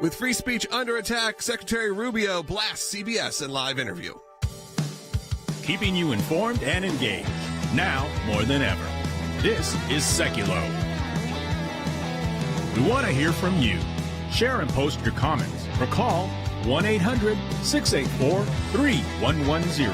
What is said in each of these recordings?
With free speech under attack, Secretary Rubio blasts CBS in live interview. Keeping you informed and engaged, now more than ever. This is Sekulow. We want to hear from you. Share and post your comments or call 1-800-684-3110.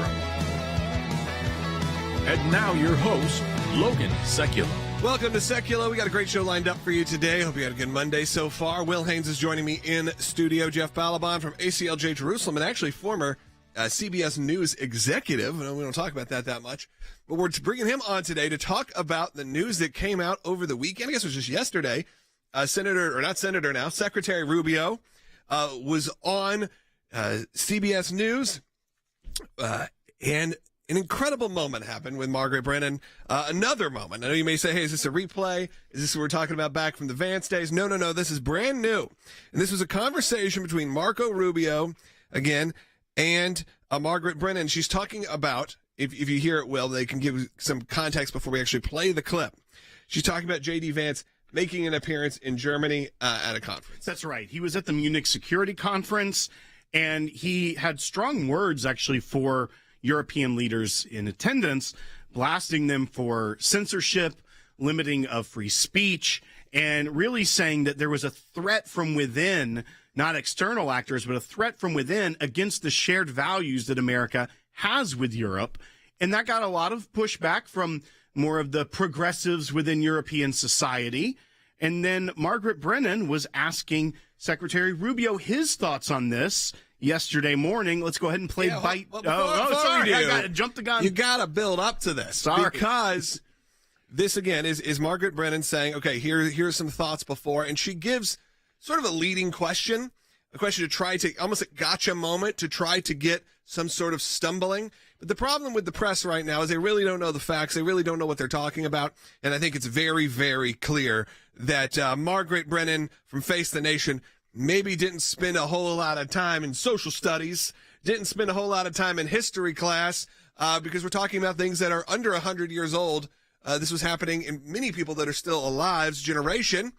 And now your host, Logan Sekulow. Welcome to Sekulow. We got a great show lined up for you today. Hope you had a good Monday so far. Will Haynes is joining me in studio. Jeff Balaban from ACLJ Jerusalem, and actually former CBS News executive. We don't talk about that much. But we're bringing him on today to talk about the news that came out over the weekend. I guess it was just yesterday. Secretary Rubio was on CBS News, and an incredible moment happened with Margaret Brennan. Another moment. I know you may say, hey, is this a replay? Is this what we're talking about back from the Vance days? No. This is brand new. And this was a conversation between Marco Rubio, again, and Margaret Brennan. She's talking about, if you hear it well, they can give some context before we actually play the clip. She's talking about J.D. Vance making an appearance in Germany at a conference. That's right. He was at the Munich Security Conference, and he had strong words, actually, for European leaders in attendance, blasting them for censorship, limiting of free speech, and really saying that there was a threat from within, not external actors, but a threat from within against the shared values that America has with Europe. And that got a lot of pushback from more of the progressives within European society. And then Margaret Brennan was asking Secretary Rubio his thoughts on this yesterday morning. Let's go ahead and play bite. Sorry, I got to jump the gun. You got to build up to this. Sorry. Because this, again, is Margaret Brennan saying, okay, here's some thoughts before. And she gives sort of a leading question, a question to try to, almost a gotcha moment, to try to get some sort of stumbling. But the problem with the press right now is they really don't know the facts. They really don't know what they're talking about. And I think it's very, very clear that Margaret Brennan from Face the Nation maybe didn't spend a whole lot of time in social studies, didn't spend a whole lot of time in history class, because we're talking about things that are under 100 years old. This was happening in many people that are still alive's generation.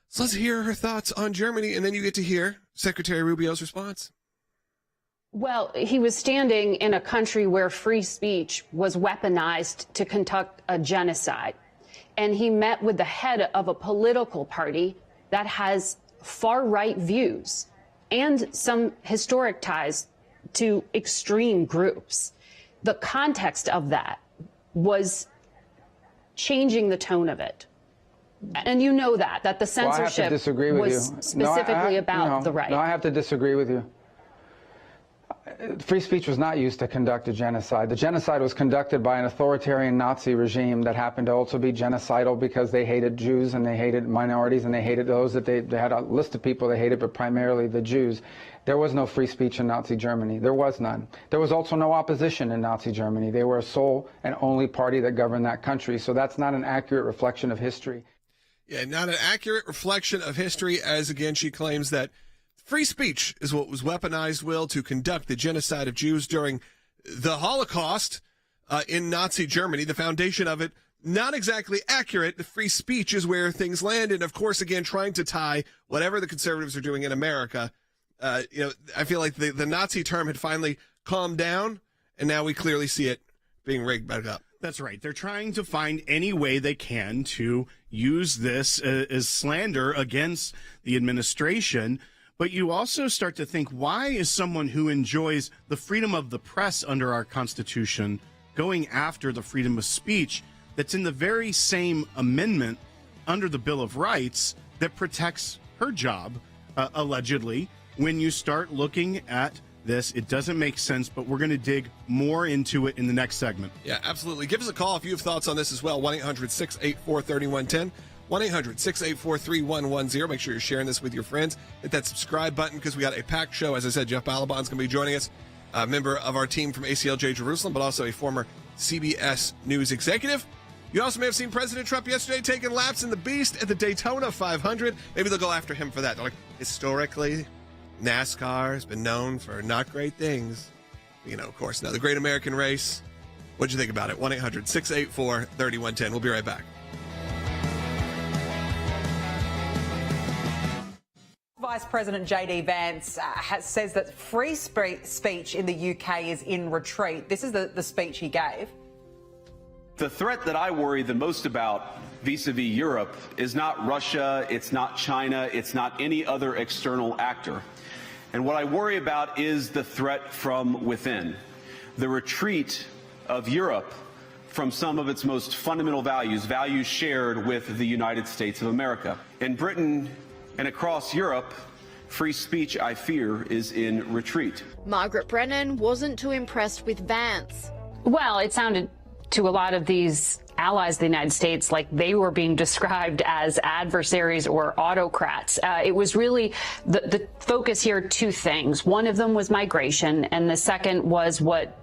So let's hear her thoughts on Germany, and then you get to hear Secretary Rubio's response. Well, he was standing in a country where free speech was weaponized to conduct a genocide. And he met with the head of a political party that has far-right views and some historic ties to extreme groups. The context of that was changing the tone of it. And you know that the censorship was specifically about the right. No, I have to disagree with you. Free speech was not used to conduct a genocide. The genocide was conducted by an authoritarian Nazi regime that happened to also be genocidal because they hated Jews and they hated minorities and they hated those that they had a list of people they hated, but primarily the Jews. There was no free speech in Nazi Germany. There was none. There was also no opposition in Nazi Germany. They were a sole and only party that governed that country. So that's not an accurate reflection of history. Yeah, not an accurate reflection of history, as again she claims that free speech is what was weaponized, Will, to conduct the genocide of Jews during the Holocaust in Nazi Germany. The foundation of it, not exactly accurate. The free speech is where things land. And, of course, again, trying to tie whatever the conservatives are doing in America. I feel like the Nazi term had finally calmed down, and now we clearly see it being rigged back up. That's right. They're trying to find any way they can to use this as slander against the administration. But you also start to think, why is someone who enjoys the freedom of the press under our Constitution going after the freedom of speech that's in the very same amendment under the Bill of Rights that protects her job, allegedly? When you start looking at this, it doesn't make sense, but we're going to dig more into it in the next segment. Yeah, absolutely. Give us a call if you have thoughts on this as well. 1-800-684-3110. 1-800-684-3110. Make sure you're sharing this with your friends. Hit that subscribe button because we got a packed show. As I said, Jeff Balaban's going to be joining us, a member of our team from ACLJ Jerusalem, but also a former CBS News executive. You also may have seen President Trump yesterday taking laps in the Beast at the Daytona 500. Maybe they'll go after him for that. They're like, historically, NASCAR has been known for not great things. You know, of course, now the Great American Race. What'd you think about it? 1-800-684-3110. We'll be right back. Vice President J.D. Vance says that free speech in the UK is in retreat. This is the speech he gave. The threat that I worry the most about vis-a-vis Europe is not Russia, it's not China, it's not any other external actor. And what I worry about is the threat from within, the retreat of Europe from some of its most fundamental values, values shared with the United States of America. In Britain and across Europe, free speech, I fear, is in retreat. Margaret Brennan wasn't too impressed with Vance. Well, it sounded to a lot of these allies of the United States like they were being described as adversaries or autocrats. It was really the focus here, two things. One of them was migration, and the second was what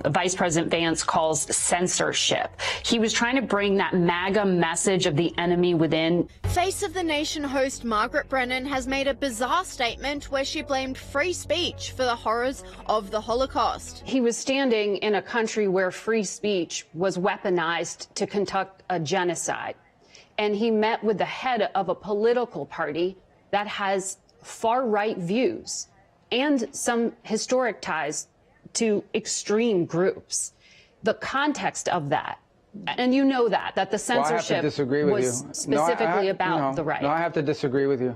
Vice President Vance calls censorship. He was trying to bring that MAGA message of the enemy within. Face of the Nation host Margaret Brennan has made a bizarre statement where she blamed free speech for the horrors of the Holocaust. He was standing in a country where free speech was weaponized to conduct a genocide. And he met with the head of a political party that has far-right views and some historic ties to extreme groups. The context of that, and you know that the censorship was specifically about the right. No, I have to disagree with you.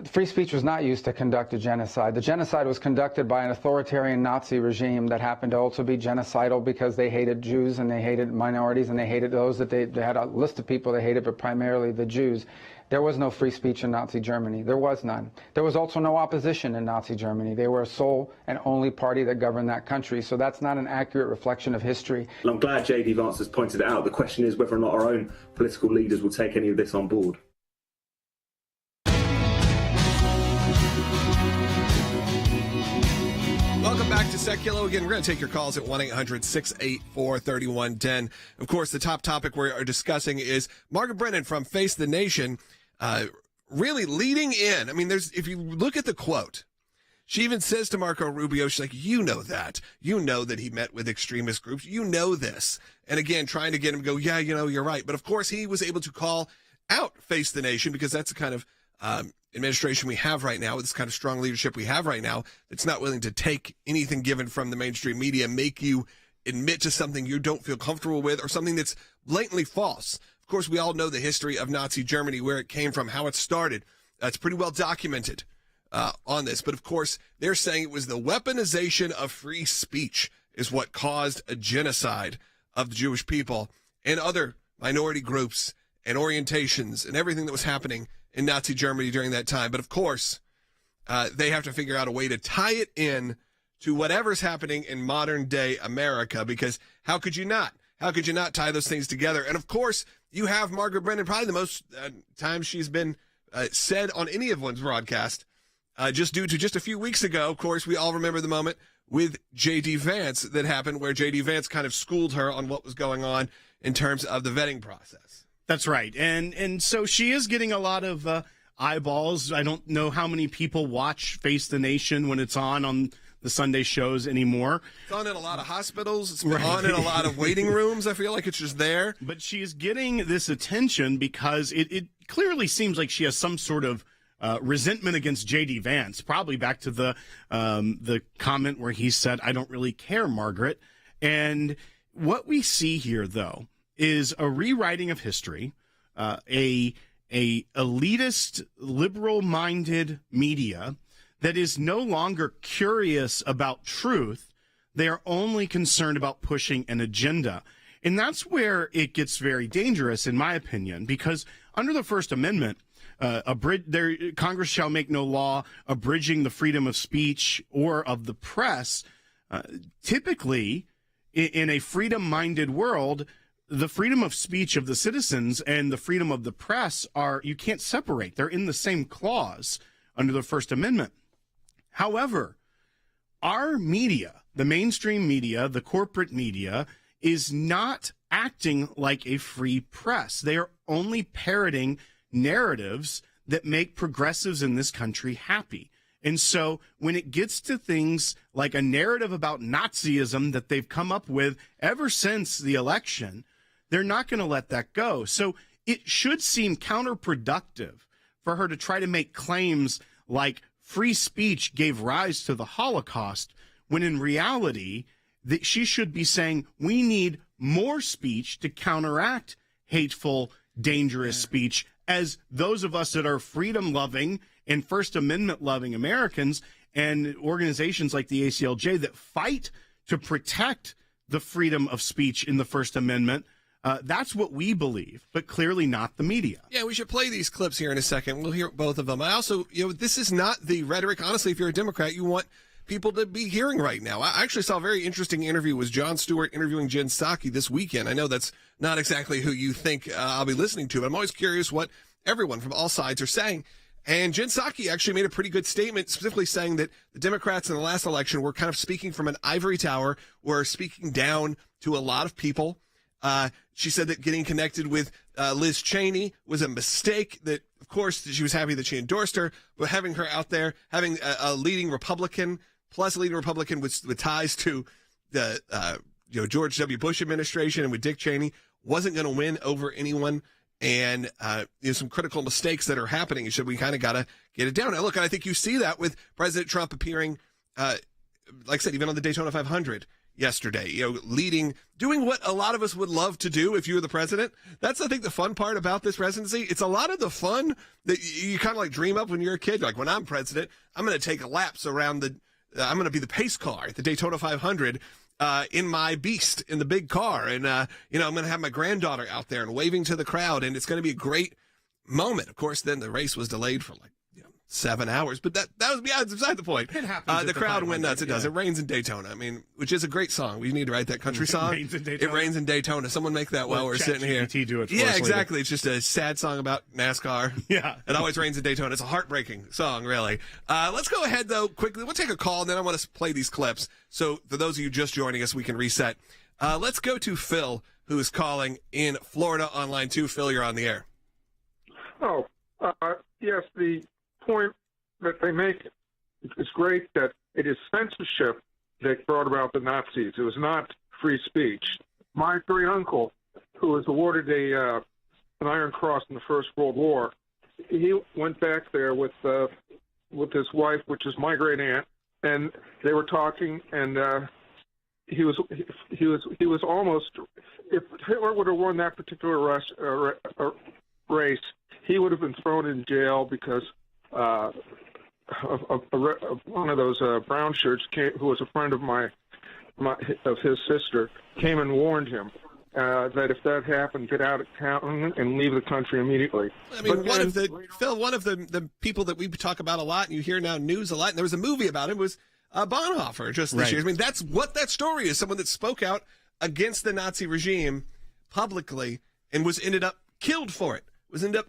Free speech was not used to conduct a genocide. The genocide was conducted by an authoritarian Nazi regime that happened to also be genocidal because they hated Jews and they hated minorities and they hated those that they had a list of people they hated, but primarily the Jews. There was no free speech in Nazi Germany. There was none. There was also no opposition in Nazi Germany. They were a sole and only party that governed that country. So that's not an accurate reflection of history. And I'm glad J.D. Vance has pointed it out. The question is whether or not our own political leaders will take any of this on board. Welcome back to Sekulow. Again, we're going to take your calls at 1-800-684-3110. Of course, the top topic we are discussing is Margaret Brennan from Face the Nation, really leading in. I mean, if you look at the quote, she even says to Marco Rubio, she's like, you know that. You know that he met with extremist groups. You know this. And again, trying to get him to go, yeah, you're right. But of course, he was able to call out Face the Nation because that's the kind of administration we have right now, this kind of strong leadership we have right now, that's not willing to take anything given from the mainstream media, make you admit to something you don't feel comfortable with or something that's blatantly false. Of course, we all know the history of Nazi Germany, where it came from, how it started. It's pretty well documented on this. But of course, they're saying it was the weaponization of free speech is what caused a genocide of the Jewish people and other minority groups and orientations and everything that was happening in Nazi Germany during that time. But of course, they have to figure out a way to tie it in to whatever's happening in modern day America, because how could you not? How could you not tie those things together? And of course, you have Margaret Brennan, probably the most times she's been said on any of one's broadcast, just due to just a few weeks ago. Of course, we all remember the moment with J.D. Vance that happened where J.D. Vance kind of schooled her on what was going on in terms of the vetting process. That's right. And so she is getting a lot of eyeballs. I don't know how many people watch Face the Nation when it's on the Sunday shows anymore. It's on in a lot of hospitals. It's been on in a lot of waiting rooms. I feel like it's just there. But she is getting this attention because it clearly seems like she has some sort of resentment against J.D. Vance, probably back to the comment where he said, "I don't really care, Margaret." And what we see here, though, is a rewriting of history, a elitist, liberal-minded media that is no longer curious about truth. They are only concerned about pushing an agenda. And that's where it gets very dangerous, in my opinion, because under the First Amendment, Congress shall make no law abridging the freedom of speech or of the press. Typically, in a freedom-minded world, the freedom of speech of the citizens and the freedom of the press you can't separate. They're in the same clause under the First Amendment. However, our media, the mainstream media, the corporate media, is not acting like a free press. They are only parroting narratives that make progressives in this country happy. And so when it gets to things like a narrative about Nazism that they've come up with ever since the election, they're not going to let that go. So it should seem counterproductive for her to try to make claims like free speech gave rise to the Holocaust, when in reality, that she should be saying we need more speech to counteract hateful, dangerous speech, as those of us that are freedom-loving and First Amendment-loving Americans and organizations like the ACLJ that fight to protect the freedom of speech in the First Amendment. That's what we believe, but clearly not the media. Yeah, we should play these clips here in a second. We'll hear both of them. I also, this is not the rhetoric. Honestly, if you're a Democrat, you want people to be hearing right now. I actually saw a very interesting interview with Jon Stewart interviewing Jen Psaki this weekend. I know that's not exactly who you think I'll be listening to, but I'm always curious what everyone from all sides are saying. And Jen Psaki actually made a pretty good statement, specifically saying that the Democrats in the last election were kind of speaking from an ivory tower, were speaking down to a lot of people. She said that getting connected with Liz Cheney was a mistake, that, of course, she was happy that she endorsed her, but having her out there, having a leading Republican, plus a leading Republican with ties to the George W. Bush administration and with Dick Cheney, wasn't going to win over anyone. And some critical mistakes that are happening. So we kind of got to get it down. Now, look, I think you see that with President Trump appearing, like I said, even on the Daytona 500 yesterday, leading, doing what a lot of us would love to do if you were the president. That's, I think, the fun part about this presidency. It's a lot of the fun that you kind of like dream up when you're a kid. Like, when I'm president, I'm going to take laps around I'm going to be the pace car at the Daytona 500. In my beast, in the big car. And, I'm going to have my granddaughter out there and waving to the crowd. And it's going to be a great moment. Of course, then the race was delayed for 7 hours. But that was beside the point. It happens. The crowd went nuts. It does. It rains in Daytona. Which is a great song. We need to write that country song. It rains in Daytona. It rains in Daytona. Someone make that while we're sitting here. Do it for yeah, us exactly. later. It's just a sad song about NASCAR. Yeah. It always rains in Daytona. It's a heartbreaking song, really. Let's go ahead, though, quickly. We'll take a call, and then I want to play these clips. So for those of you just joining us, we can reset. Let's go to Phil, who is calling in Florida on line 2. Phil, you're on the air. Oh, yes, the point that they make is great, that it is censorship that brought about the Nazis. It was not free speech. My great uncle, who was awarded an Iron Cross in the First World War, he went back there with his wife, which is my great aunt, and they were talking, and he was almost, if Hitler would have won that particular race, he would have been thrown in jail because one of those brown shirts who was a friend of his sister, came and warned him that if that happened, get out of town and leave the country immediately. One of the people that we talk about a lot, and you hear now news a lot, and there was a movie about him, was Bonhoeffer just this year. That's what that story is. Someone that spoke out against the Nazi regime publicly and was ended up killed for it, was ended up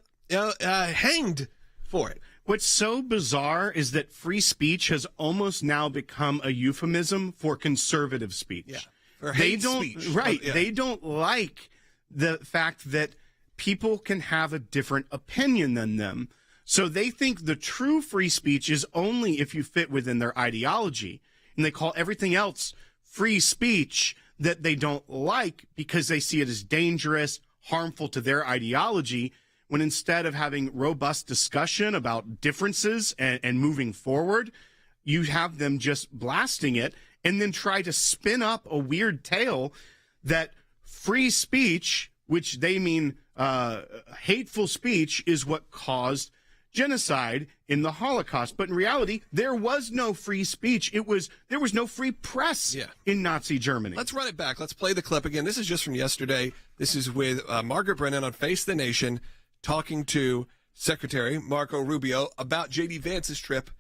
hanged for it. What's so bizarre is that free speech has almost now become a euphemism for conservative speech. Yeah. Or hate speech. Right. Yeah. They don't like the fact that people can have a different opinion than them. So they think the true free speech is only if you fit within their ideology. And they call everything else free speech that they don't like because they see it as dangerous, harmful to their ideology, when instead of having robust discussion about differences and moving forward, you have them just blasting it and then try to spin up a weird tale that free speech, which they mean hateful speech, is what caused genocide in the Holocaust. But in reality, there was no free speech. There was no free press in Nazi Germany. Let's run it back. Let's play the clip again. This is just from yesterday. This is with Margaret Brennan on Face the Nation, talking to Secretary Marco Rubio about J.D. Vance's trip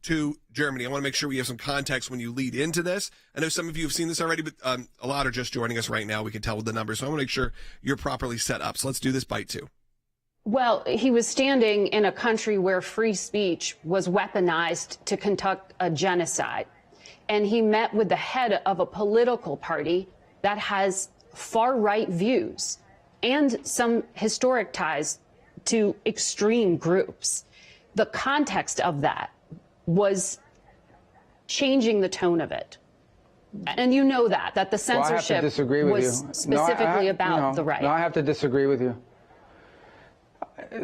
to Germany. I want to make sure we have some context when you lead into this. I know some of you have seen this already, but a lot are just joining us right now. We can tell with the numbers. So I want to make sure you're properly set up. So let's do this bite two. Well, he was standing in a country where free speech was weaponized to conduct a genocide. And he met with the head of a political party that has far-right views and some historic ties to extreme groups. The context of that was changing the tone of it. And you know that the censorship was specifically about the right. No, I have to disagree with you.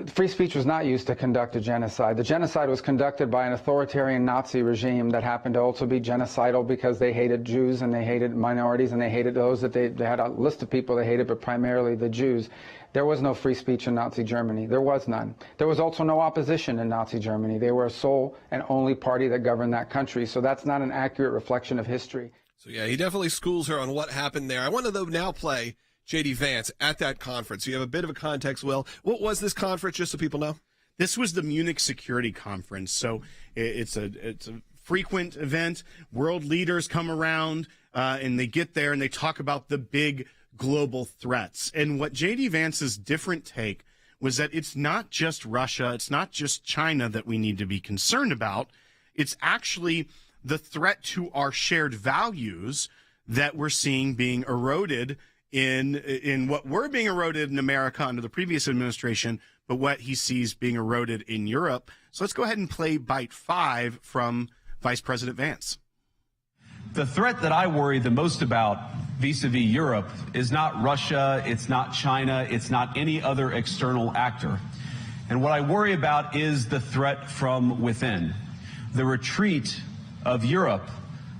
free speech was not used to conduct a genocide. The genocide was conducted by an authoritarian Nazi regime that happened to also be genocidal because they hated Jews and they hated minorities and they hated those that they had a list of people they hated, but primarily the Jews. There was no free speech in Nazi Germany. There was none. There was also no opposition in Nazi Germany. They were a sole and only party that governed that country. So that's not an accurate reflection of history. So, yeah, he definitely schools her on what happened there. I want to, though, now play J.D. Vance at that conference. So you have a bit of a context, Will. What was this conference, just so people know? This was the Munich Security Conference. So it's a frequent event. World leaders come around and they get there and they talk about the big global threats. And what J.D. Vance's different take was that it's not just Russia, it's not just China that we need to be concerned about. It's actually the threat to our shared values that we're seeing being eroded in what were being eroded in America under the previous administration, but what he sees being eroded in Europe. So let's go ahead and play bite 5 from Vice President Vance. The threat that I worry the most about vis-a-vis Europe is not Russia, it's not China, it's not any other external actor. And what I worry about is the threat from within, the retreat of Europe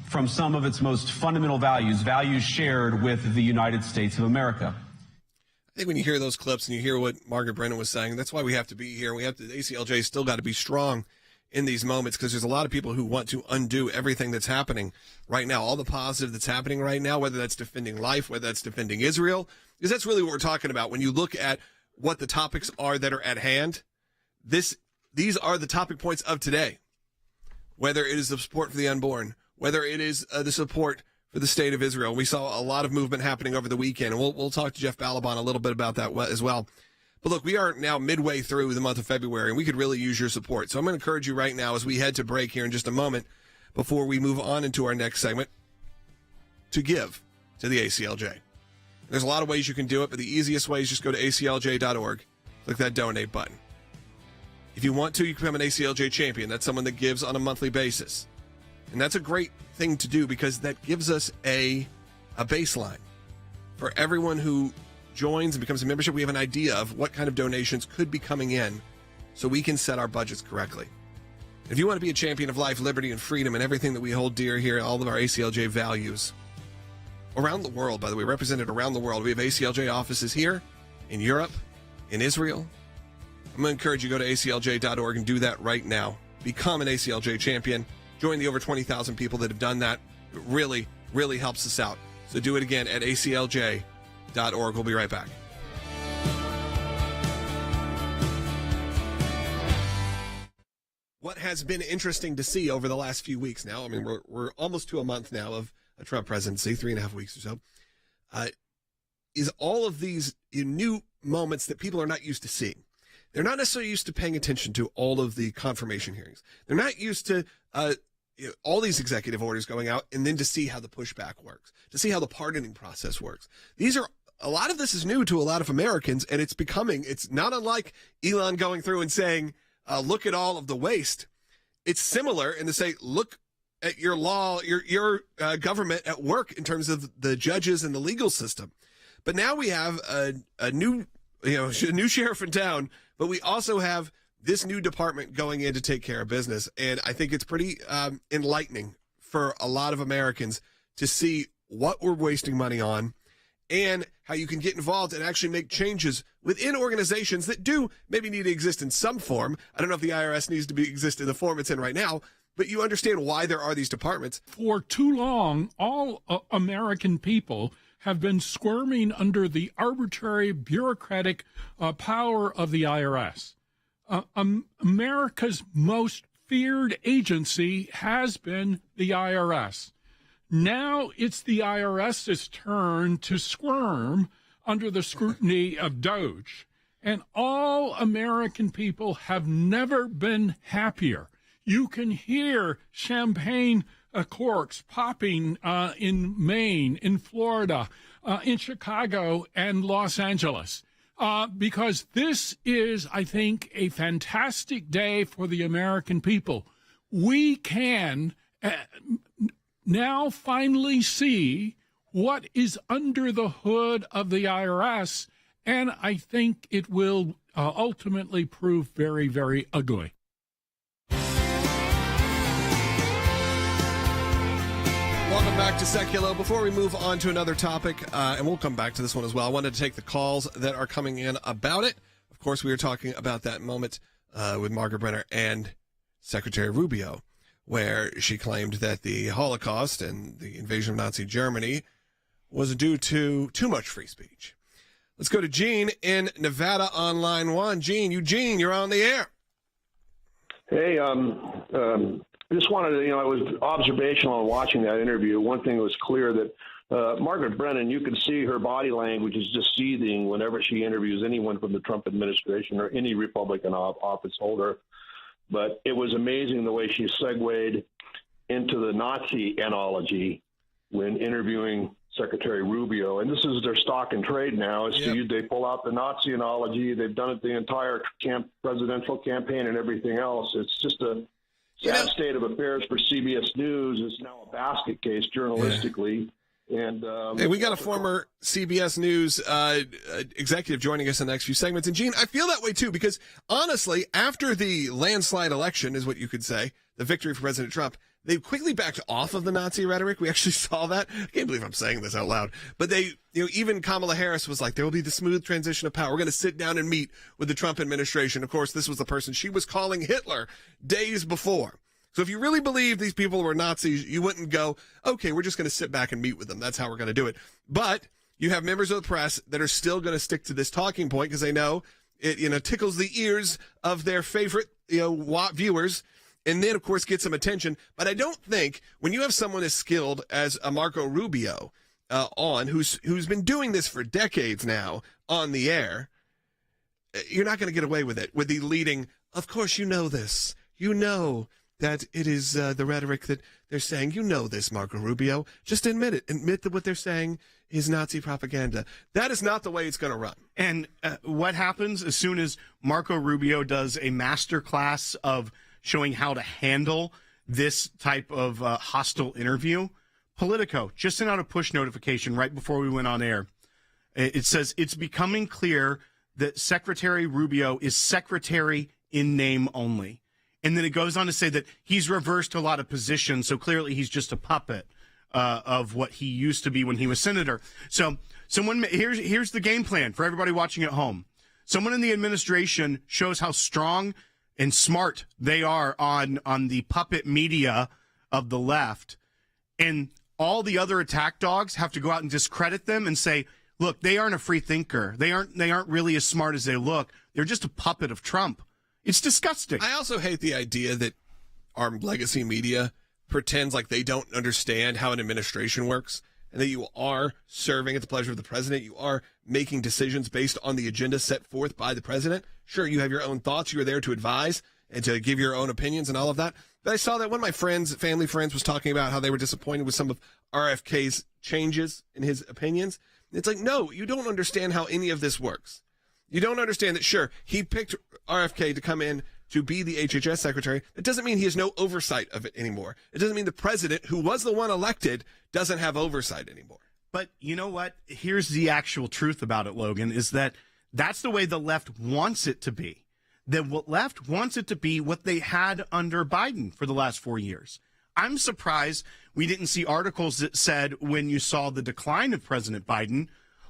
from some of its most fundamental values, values shared with the United States of America. I think when you hear those clips and you hear what Margaret Brennan was saying, that's why we have to be here. The ACLJ still got to be strong in these moments, because there's a lot of people who want to undo everything that's happening right now, all the positive that's happening right now, whether that's defending life, whether that's defending Israel, because that's really what we're talking about. When you look at what the topics are that are at hand, these are the topic points of today, whether it is the support for the unborn, whether it is the support for the state of Israel. We saw a lot of movement happening over the weekend, and we'll talk to Jeff Balaban a little bit about that as well. But look, we are now midway through the month of February, and we could really use your support. So I'm going to encourage you right now, as we head to break here in just a moment, before we move on into our next segment, to give to the ACLJ. There's a lot of ways you can do it, but the easiest way is just go to aclj.org, click that donate button. If you want to, you can become an ACLJ champion. That's someone that gives on a monthly basis. And that's a great thing to do, because that gives us a baseline. For everyone who joins and becomes a membership, we have an idea of what kind of donations could be coming in so we can set our budgets correctly. If you want to be a champion of life, liberty, and freedom, and everything that we hold dear here, all of our ACLJ values, around the world, by the way, represented around the world, we have ACLJ offices here, in Europe, in Israel. I'm going to encourage you to go to aclj.org and do that right now. Become an ACLJ champion. Join the over 20,000 people that have done that. It really, really helps us out. So do it again at aclj.org. We'll be right back. What has been interesting to see over the last few weeks now, I mean, we're almost to a month now of a Trump presidency, 3.5 weeks or so, is all of these new moments that people are not used to seeing. They're not necessarily used to paying attention to all of the confirmation hearings. They're not used to all these executive orders going out, and then to see how the pushback works, to see how the pardoning process works. A lot of this is new to a lot of Americans, and it's not unlike Elon going through and saying, look at all of the waste. It's similar in to say, look at your law, your government at work in terms of the judges and the legal system. But now we have a new sheriff in town, but we also have this new department going in to take care of business. And I think it's pretty enlightening for a lot of Americans to see what we're wasting money on and how you can get involved and actually make changes within organizations that do maybe need to exist in some form. I don't know if the IRS needs to exist in the form it's in right now, but you understand why there are these departments. For too long, all American people have been squirming under the arbitrary bureaucratic power of the IRS. America's most feared agency has been the IRS. Now it's the IRS's turn to squirm under the scrutiny of DOGE. And all American people have never been happier. You can hear champagne corks popping in Maine, in Florida, in Chicago, and Los Angeles. Because this is, I think, a fantastic day for the American people. We can now finally see what is under the hood of the IRS, and I think it will ultimately prove very, very ugly. Welcome back to Sekulow. Before we move on to another topic, and we'll come back to this one as well, I wanted to take the calls that are coming in about it. Of course, we were talking about that moment with Margaret Brennan and Secretary Rubio, where she claimed that the Holocaust and the invasion of Nazi Germany was due to too much free speech. Let's go to Gene in Nevada on line 1. Eugene, you're on the air. Hey, just wanted to, it was observational in watching that interview. One thing was clear that Margaret Brennan, you can see her body language is just seething whenever she interviews anyone from the Trump administration or any Republican office holder. But it was amazing the way she segued into the Nazi analogy when interviewing Secretary Rubio. And this is their stock and trade now. They pull out the Nazi analogy. They've done it the entire presidential campaign and everything else. It's just a sad state of affairs for CBS News. It's now a basket case journalistically. Yeah. And hey, we got a former CBS News executive joining us in the next few segments. And Gene, I feel that way too, because honestly, after the landslide election is what you could say, the victory for President Trump, they quickly backed off of the Nazi rhetoric. We actually saw that. I can't believe I'm saying this out loud. But they, even Kamala Harris was like, there will be the smooth transition of power. We're going to sit down and meet with the Trump administration. Of course, this was the person she was calling Hitler days before. So if you really believe these people were Nazis, you wouldn't go, okay, we're just going to sit back and meet with them. That's how we're going to do it. But you have members of the press that are still going to stick to this talking point because they know it, tickles the ears of their favorite, viewers. And then, of course, get some attention. But I don't think when you have someone as skilled as a Marco Rubio who's been doing this for decades now on the air, you're not going to get away with it, with the leading, of course you know this. You know that it is the rhetoric that they're saying. You know this, Marco Rubio. Just admit it. Admit that what they're saying is Nazi propaganda. That is not the way it's going to run. And what happens as soon as Marco Rubio does a master class of showing how to handle this type of hostile interview? Politico just sent out a push notification right before we went on air. It says it's becoming clear that Secretary Rubio is secretary in name only. And then it goes on to say that he's reversed a lot of positions, so clearly he's just a puppet of what he used to be when he was senator. So here's the game plan for everybody watching at home. Someone in the administration shows how strong and smart they are on the puppet media of the left, and all the other attack dogs have to go out and discredit them and say, look, they aren't a free thinker. They aren't really as smart as they look. They're just a puppet of Trump. It's disgusting. I also hate the idea that our legacy media pretends like they don't understand how an administration works and that you are serving at the pleasure of the president. You are making decisions based on the agenda set forth by the president. Sure, you have your own thoughts. You are there to advise and to give your own opinions and all of that. But I saw that one of my family friends was talking about how they were disappointed with some of RFK's changes in his opinions. It's like, no, you don't understand how any of this works. You don't understand that, sure, he picked RFK to come in to be the HHS secretary. That doesn't mean he has no oversight of it anymore. It doesn't mean the president, who was the one elected, doesn't have oversight anymore. But you know what? Here's the actual truth about it, Logan, is that that's the way the left wants it to be. The left wants it to be what they had under Biden for the last 4 years. I'm surprised we didn't see articles that said when you saw the decline of President Biden,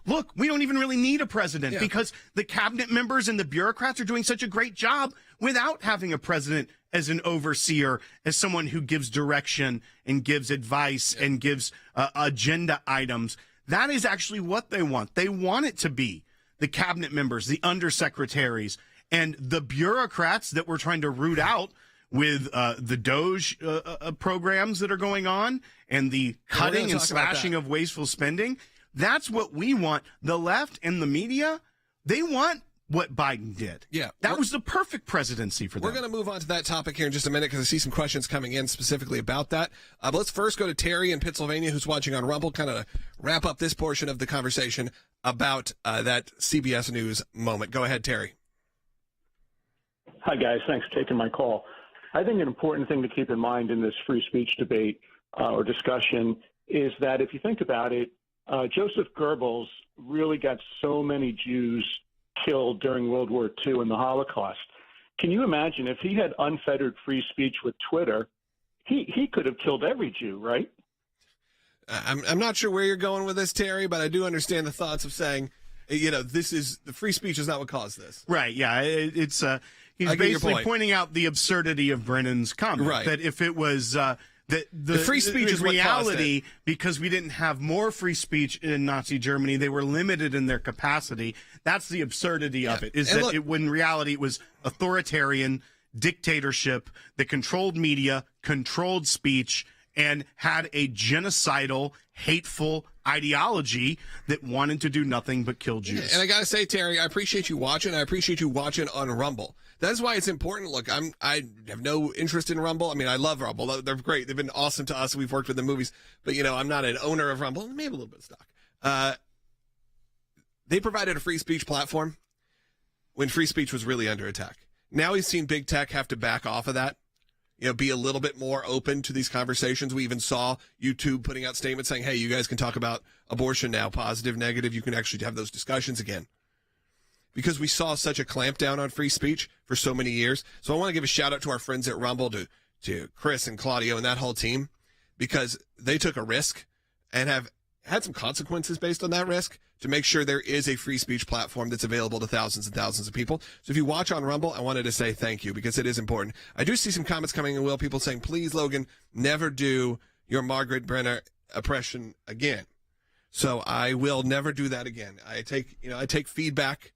look, we don't even really need a president because the cabinet members and the bureaucrats are doing such a great job without having a president as an overseer, as someone who gives direction and gives advice and gives agenda items. That is actually what they want. They want it to be the cabinet members, the undersecretaries, and the bureaucrats that we're trying to root out with the DOGE programs that are going on and the cutting and slashing of wasteful spending. That's what we want. The left and the media, they want what Biden did. Yeah. That was the perfect presidency for them. We're going to move on to that topic here in just a minute because I see some questions coming in specifically about that. But let's first go to Terry in Pennsylvania, who's watching on Rumble, kind of wrap up this portion of the conversation about that CBS News moment. Go ahead, Terry. Hi, guys. Thanks for taking my call. I think an important thing to keep in mind in this free speech debate or discussion is that if you think about it, Joseph Goebbels really got so many Jews killed during World War II and the Holocaust. Can you imagine if he had unfettered free speech with Twitter, he could have killed every Jew, right? I'm not sure where you're going with this, Terry, but I do understand the thoughts of saying, this is the free speech is not what caused this. Right. Yeah. It's he's basically pointing out the absurdity of Brennan's comment. Right. That if it was the free speech is reality, because we didn't have more free speech in Nazi Germany, they were limited in their capacity. That's the absurdity of it. When in reality it was authoritarian dictatorship that controlled media, controlled speech, and had a genocidal, hateful ideology that wanted to do nothing but kill Jews. Yeah, and I got to say, Terry, I appreciate you watching. I appreciate you watching on Rumble. That's why it's important. Look, I have no interest in Rumble. I mean, I love Rumble. They're great. They've been awesome to us. We've worked with the movies. But, I'm not an owner of Rumble. Maybe a little bit of stock. They provided a free speech platform when free speech was really under attack. Now we've seen big tech have to back off of that. Be a little bit more open to these conversations. We even saw YouTube putting out statements saying, hey, you guys can talk about abortion now, positive, negative. You can actually have those discussions again. Because we saw such a clampdown on free speech for so many years. So I want to give a shout out to our friends at Rumble, to Chris and Claudio and that whole team, because they took a risk and have had some consequences based on that risk to make sure there is a free speech platform that's available to thousands and thousands of people. So if you watch on Rumble, I wanted to say thank you because it is important. I do see some comments coming in, Will, people saying, please, Logan, never do your Margaret Brennan impression again. So I will never do that again. I take feedback.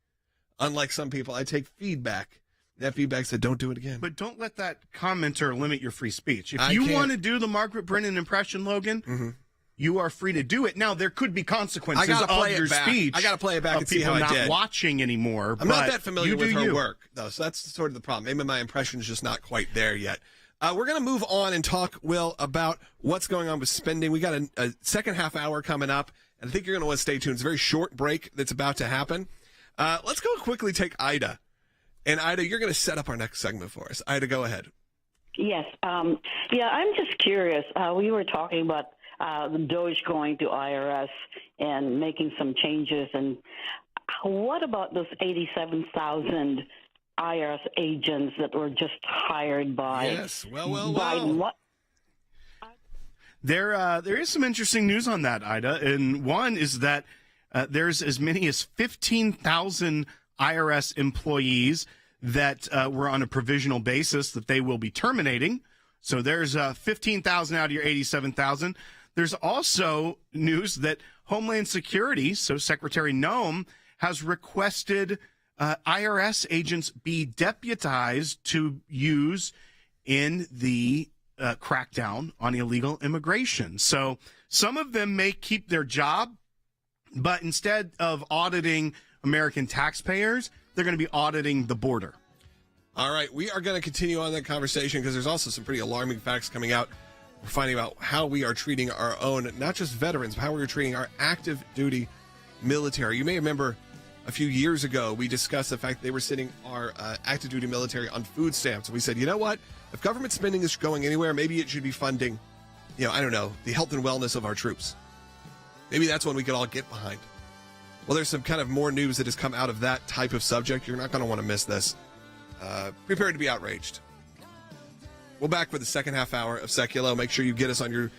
Unlike some people, I take feedback. That feedback said, don't do it again. But don't let that commenter limit your free speech. If you want to do the Margaret Brennan impression, Logan, you are free to do it. Now, there could be consequences of your speech. I got to play it back and see how I did. People not watching anymore. I'm not that familiar with her work, though, so that's sort of the problem. Maybe my impression is just not quite there yet. We're going to move on and talk, Will, about what's going on with spending. We got a second half hour coming up, and I think you're going to want to stay tuned. It's a very short break that's about to happen. Let's go quickly take Ida. And Ida, you're going to set up our next segment for us. Ida, go ahead. Yes. I'm just curious. We were talking about the DOGE going to IRS and making some changes. And what about those 87,000 IRS agents that were just hired by Biden? What? There is some interesting news on that, Ida. And one is that there's as many as 15,000 IRS employees that were on a provisional basis that they will be terminating. So there's 15,000 out of your 87,000. There's also news that Homeland Security, so Secretary Noem, has requested IRS agents be deputized to use in the crackdown on illegal immigration. So some of them may keep their job, but instead of auditing American taxpayers, they're going to be auditing the border. All right, we are going to continue on that conversation because there's also some pretty alarming facts coming out. We're finding out how we are treating our own, not just veterans, but how we're treating our active duty military. You may remember a few years ago, we discussed the fact that they were sending our active duty military on food stamps. And we said, you know what? If government spending is going anywhere, maybe it should be funding, the health and wellness of our troops. Maybe that's one we could all get behind. Well, there's some kind of more news that has come out of that type of subject. You're not going to want to miss this. Prepare to be outraged. We're back for the second half hour of Sekulow. Make sure you get us on your,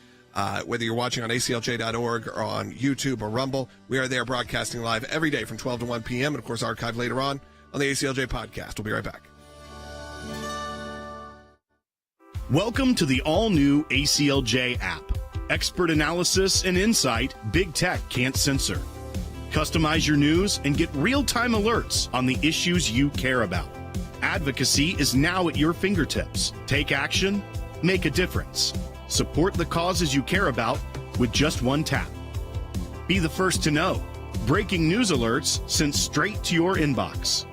whether you're watching on ACLJ.org or on YouTube or Rumble. We are there broadcasting live every day from 12 to 1 p.m. and, of course, archived later on the ACLJ podcast. We'll be right back. Welcome to the all-new ACLJ app. Expert analysis and insight big tech can't censor. Customize your news and get real-time alerts on the issues you care about. Advocacy is now at your fingertips. Take action, make a difference. Support the causes you care about with just one tap. Be the first to know. Breaking news alerts sent straight to your inbox.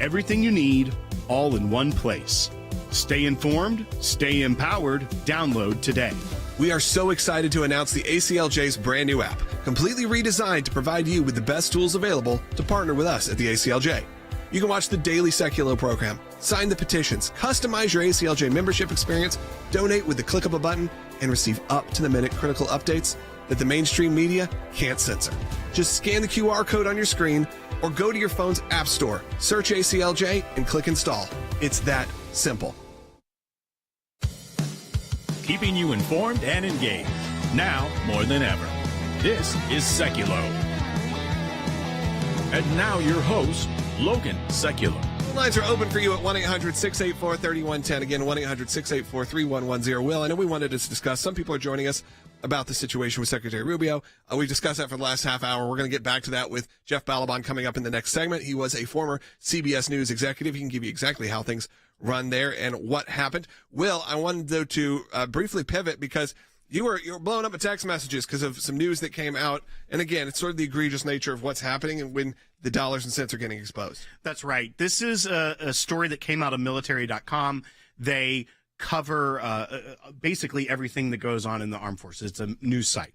Everything you need, all in one place. Stay informed, stay empowered. Download today. We are so excited to announce the ACLJ's brand new app, completely redesigned to provide you with the best tools available to partner with us at the ACLJ. You can watch the daily Sekulow program, sign the petitions, customize your ACLJ membership experience, donate with the click of a button, and receive up-to-the-minute critical updates that the mainstream media can't censor. Just scan the QR code on your screen, or go to your phone's app store, search ACLJ, and click install. It's that simple. Keeping you informed and engaged, now more than ever. This is Sekulow. And now your host, Logan Sekulow. The lines are open for you at 1-800-684-3110. Again, 1-800-684-3110. Will, I know we wanted to discuss, some people are joining us about the situation with Secretary Rubio. We've discussed that for the last half hour. We're going to get back to that with Jeff Balaban coming up in the next segment. He was a former CBS News executive. He can give you exactly how things run there and what happened. Will, I wanted though to briefly pivot because you were blowing up with text messages because of some news that came out. And again, it's sort of the egregious nature of what's happening and when the dollars and cents are getting exposed. That's right. This is a story that came out of military.com. They cover basically everything that goes on in the armed forces. It's a news site.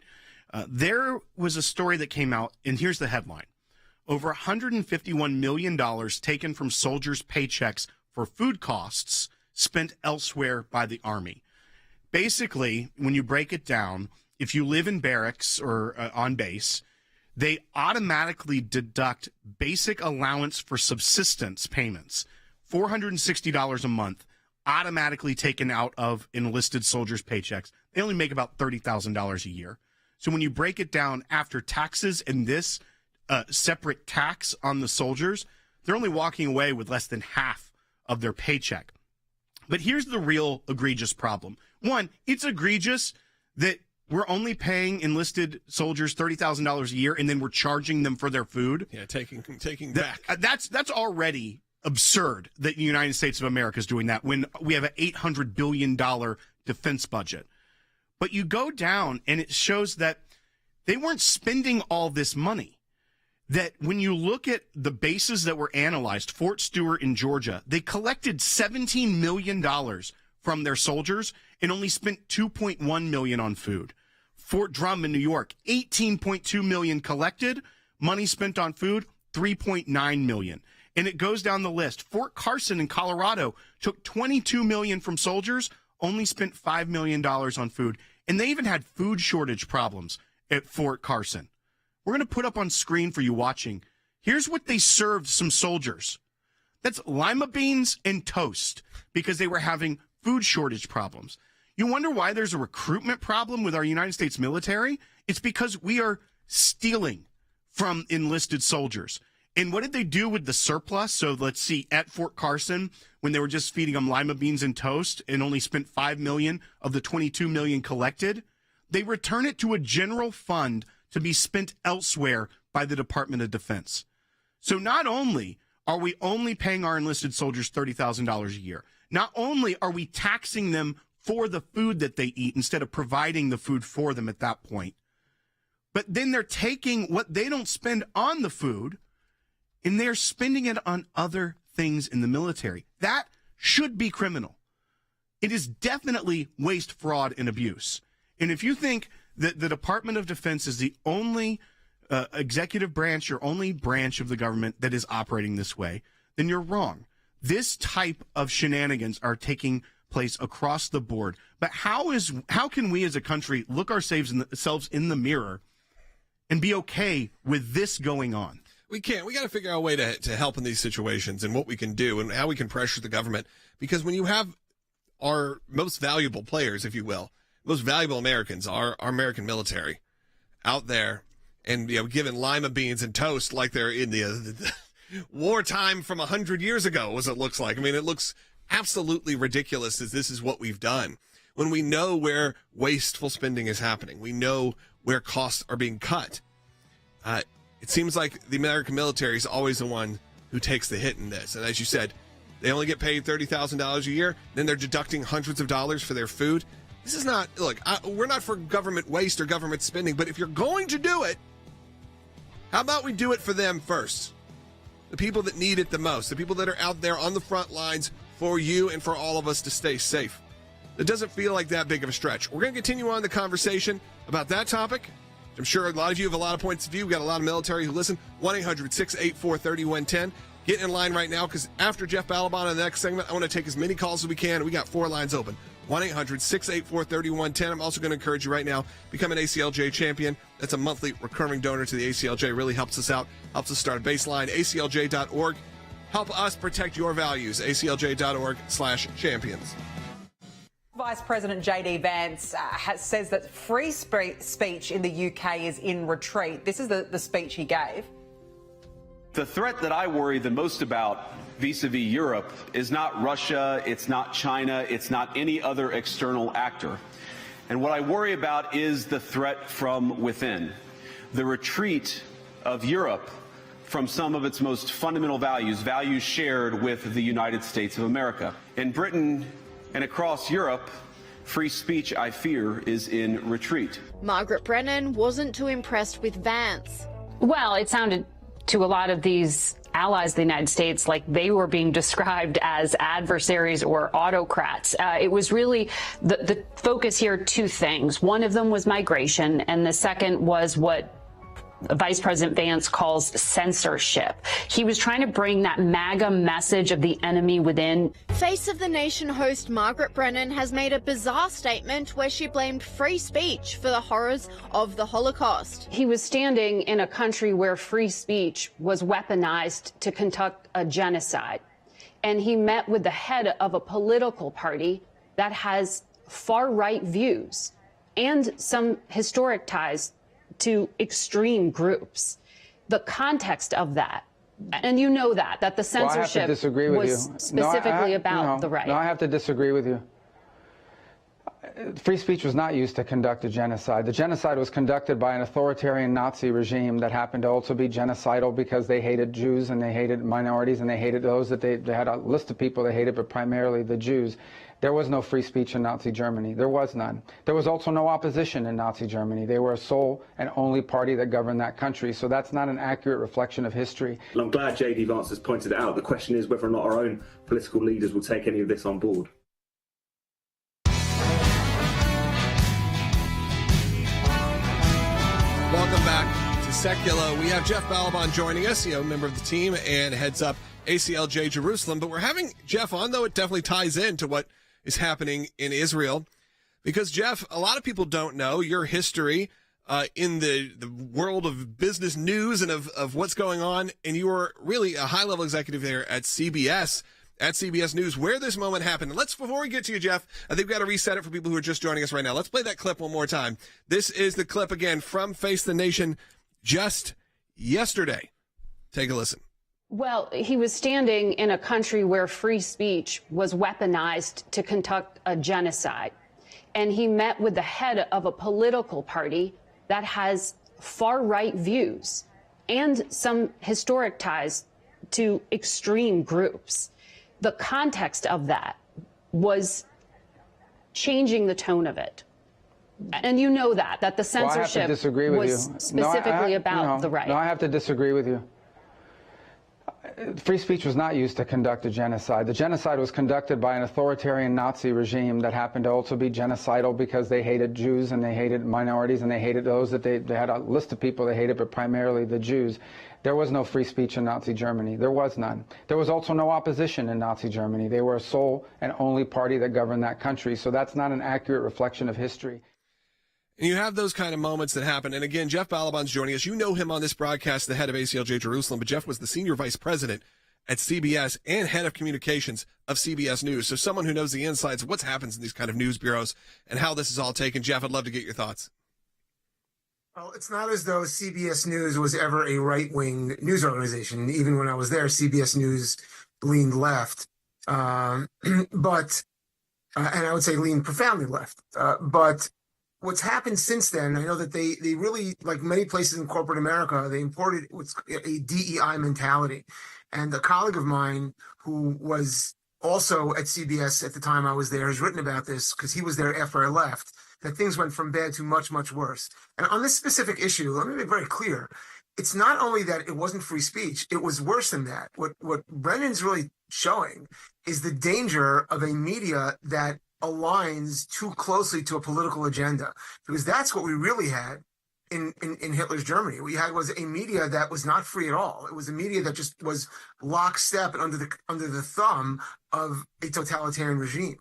There was a story that came out, and here's the headline. Over $151 million taken from soldiers' paychecks for food costs spent elsewhere by the Army. Basically, when you break it down, if you live in barracks or on base, they automatically deduct basic allowance for subsistence payments, $460 a month, automatically taken out of enlisted soldiers' paychecks. They only make about $30,000 a year. So when you break it down after taxes and this separate tax on the soldiers, they're only walking away with less than half of their paycheck. But here's the real egregious problem. One, it's egregious that we're only paying enlisted soldiers $30,000 a year, and then we're charging them for their food. Yeah, taking back. That's already absurd that the United States of America is doing that when we have an $800 billion defense budget. But you go down, and it shows that they weren't spending all this money. That when you look at the bases that were analyzed, Fort Stewart in Georgia, they collected $17 million from their soldiers and only spent $2.1 million on food. Fort Drum in New York, $18.2 million collected, money spent on food, $3.9 million. And it goes down the list. Fort Carson in Colorado took $22 million from soldiers, only spent $5 million on food. And they even had food shortage problems at Fort Carson. We're going to put up on screen for you watching. Here's what they served some soldiers. That's lima beans and toast because they were having food shortage problems. You wonder why there's a recruitment problem with our United States military? It's because we are stealing from enlisted soldiers. And what did they do with the surplus? So let's see, at Fort Carson, when they were just feeding them lima beans and toast and only spent $5 million of the $22 million collected, they return it to a general fund to be spent elsewhere by the Department of Defense. So not only are we only paying our enlisted soldiers $30,000 a year, not only are we taxing them for the food that they eat instead of providing the food for them at that point, but then they're taking what they don't spend on the food and they're spending it on other things in the military. That should be criminal. It is definitely waste, fraud, and abuse. And if you think that the Department of Defense is the only executive branch or only branch of the government that is operating this way, then you're wrong. This type of shenanigans are taking place across the board. But how can we as a country look ourselves in the mirror and be okay with this going on? We can't. We got to figure out a way to help in these situations and what we can do and how we can pressure the government. Because when you have our most valuable players, if you will, most valuable Americans, our American military out there and given lima beans and toast like they're in the wartime from 100 years ago, as it looks like. I mean, it looks absolutely ridiculous as this is what we've done. When we know where wasteful spending is happening, we know where costs are being cut. It seems like the American military is always the one who takes the hit in this. And as you said, they only get paid $30,000 a year. Then they're deducting hundreds of dollars for their food. This is not, look, we're not for government waste or government spending, but if you're going to do it, how about we do it for them first? The people that need it the most, the people that are out there on the front lines for you and for all of us to stay safe. It doesn't feel like that big of a stretch. We're going to continue on the conversation about that topic. I'm sure a lot of you have a lot of points of view. We've got a lot of military who listen. 1-800-684-3110. Get in line right now, because after Jeff Balaban in the next segment, I want to take as many calls as we can. We got 4 lines open. 1-800-684-3110. I'm also going to encourage you right now, become an ACLJ champion. That's a monthly recurring donor to the ACLJ. Really helps us out, helps us start a baseline. ACLJ.org. Help us protect your values. ACLJ.org/champions. Vice President J.D. Vance says that free speech in the UK is in retreat. This is the speech he gave. The threat that I worry the most about vis-a-vis Europe is not Russia, it's not China, it's not any other external actor. And what I worry about is the threat from within, the retreat of Europe from some of its most fundamental values, values shared with the United States of America. In Britain and across Europe, free speech, I fear, is in retreat. Margaret Brennan wasn't too impressed with Vance. Well, it sounded to a lot of these allies of the United States like they were being described as adversaries or autocrats. It was really the focus here, 2 things. One of them was migration, and the second was what Vice President Vance calls censorship. He was trying to bring that MAGA message of the enemy within. Face of the Nation host Margaret Brennan has made a bizarre statement where she blamed free speech for the horrors of the Holocaust. He was standing in a country where free speech was weaponized to conduct a genocide. And he met with the head of a political party that has far-right views and some historic ties to extreme groups. The context of that, and you know that the censorship I have to disagree with was you. specifically about the right. No, I have to disagree with you. Free speech was not used to conduct a genocide. The genocide was conducted by an authoritarian Nazi regime that happened to also be genocidal because they hated Jews and they hated minorities and they hated those that they had a list of people they hated, but primarily the Jews. There was no free speech in Nazi Germany. There was none. There was also no opposition in Nazi Germany. They were a sole and only party that governed that country. So that's not an accurate reflection of history. Well, I'm glad J.D. Vance has pointed it out. The question is whether or not our own political leaders will take any of this on board. Welcome back to Sekulow. We have Jeff Balaban joining us, member of the team and heads up ACLJ Jerusalem. But we're having Jeff on, though it definitely ties into what is happening in Israel. Because, Jeff, a lot of people don't know your history in the world of business news and of what's going on. And you were really a high-level executive there at CBS News, where this moment happened. And before we get to you, Jeff, I think we've got to reset it for people who are just joining us right now. Let's play that clip one more time. This is the clip, again, from Face the Nation just yesterday. Take a listen. Well, he was standing in a country where free speech was weaponized to conduct a genocide. And he met with the head of a political party that has far-right views and some historic ties to extreme groups. The context of that was changing the tone of it. And you know that the censorship I have to disagree with was you. specifically about the right. No, I have to disagree with you. Free speech was not used to conduct a genocide. The genocide was conducted by an authoritarian Nazi regime that happened to also be genocidal because they hated Jews and they hated minorities and they hated those that they had a list of people they hated, but primarily the Jews. There was no free speech in Nazi Germany. There was none. There was also no opposition in Nazi Germany. They were a sole and only party that governed that country. So that's not an accurate reflection of history. And you have those kind of moments that happen. And again, Jeff Balaban's joining us. You know him on this broadcast, the head of ACLJ Jerusalem, but Jeff was the senior vice president at CBS and head of communications of CBS News. So someone who knows the insides of what happens in these kind of news bureaus and how this is all taken. Jeff, I'd love to get your thoughts. Well, it's not as though CBS News was ever a right-wing news organization. Even when I was there, CBS News leaned left. And I would say leaned profoundly left. But what's happened since then, I know that they really, like many places in corporate America, they imported what's a DEI mentality. And a colleague of mine who was also at CBS at the time I was there has written about this because he was there after I left, that things went from bad to much, much worse. And on this specific issue, let me be very clear. It's not only that it wasn't free speech, it was worse than that. What Brennan's really showing is the danger of a media that aligns too closely to a political agenda, because that's what we really had in Hitler's Germany. What you had was a media that was not free at all. It was a media that just was lockstep and under the thumb of a totalitarian regime.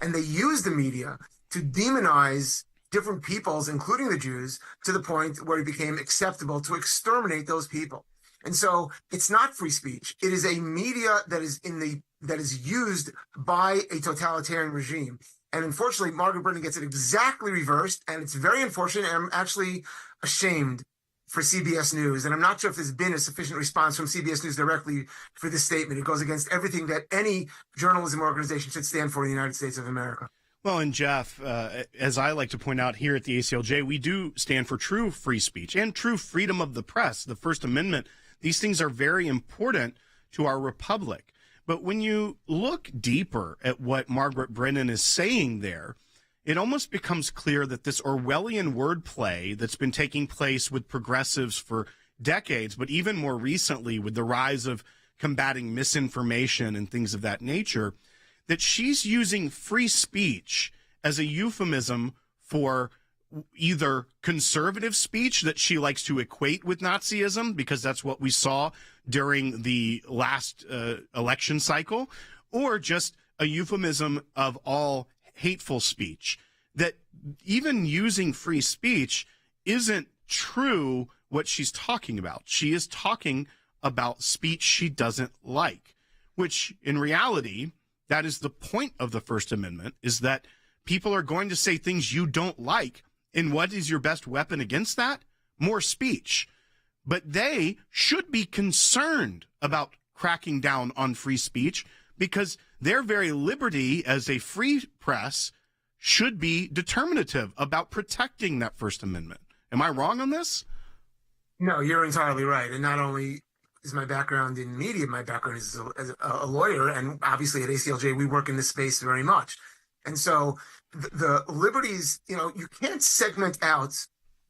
And they used the media to demonize different peoples, including the Jews, to the point where it became acceptable to exterminate those people. And so it's not free speech. It is a media that is used by a totalitarian regime. And unfortunately, Margaret Brennan gets it exactly reversed, and it's very unfortunate. And I'm actually ashamed for CBS News, and I'm not sure if there's been a sufficient response from CBS News directly for this statement. It goes against everything that any journalism organization should stand for in the United States of America. Well, and Jeff, as I like to point out here at the ACLJ, we do stand for true free speech and true freedom of the press, the First Amendment. These things are very important to our republic. But when you look deeper at what Margaret Brennan is saying there, it almost becomes clear that this Orwellian wordplay that's been taking place with progressives for decades, but even more recently with the rise of combating misinformation and things of that nature, that she's using free speech as a euphemism for either conservative speech that she likes to equate with Nazism, because that's what we saw during the last election cycle, or just a euphemism of all hateful speech. That even using free speech isn't true what she's talking about. She is talking about speech she doesn't like, which in reality, that is the point of the First Amendment, is that people are going to say things you don't like. And what is your best weapon against that? More speech. But they should be concerned about cracking down on free speech, because their very liberty as a free press should be determinative about protecting that First Amendment. Am I wrong on this? No, you're entirely right. And not only is my background in media, my background is as a lawyer, and obviously at ACLJ we work in this space very much. And so the liberties, you can't segment out